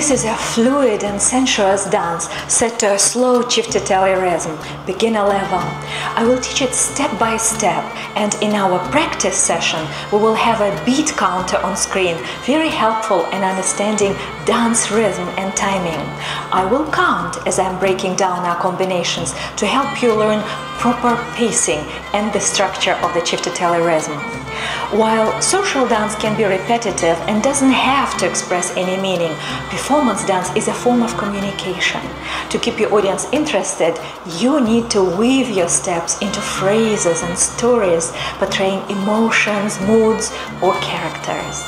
This is a fluid and sensuous dance set to a slow Ciftitelli rhythm, beginner level. I will teach it step by step, and in our practice session we will have a beat counter on screen, very helpful in understanding dance rhythm and timing. I will count as I'm breaking down our combinations to help you learn proper pacing and the structure of the Ciftitelli rhythm. While social dance can be repetitive and doesn't have to express any meaning, performance dance is a form of communication. To keep your audience interested, you need to weave your steps into phrases and stories portraying emotions, moods, or characters.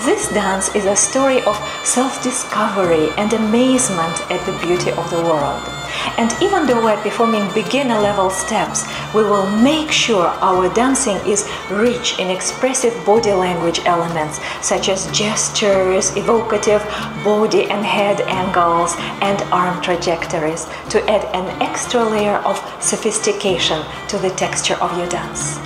This dance is a story of self-discovery and amazement at the beauty of the world. And even though we're performing beginner-level steps, we will make sure our dancing is rich in expressive body language elements such as gestures, evocative body and head angles, and arm trajectories to add an extra layer of sophistication to the texture of your dance.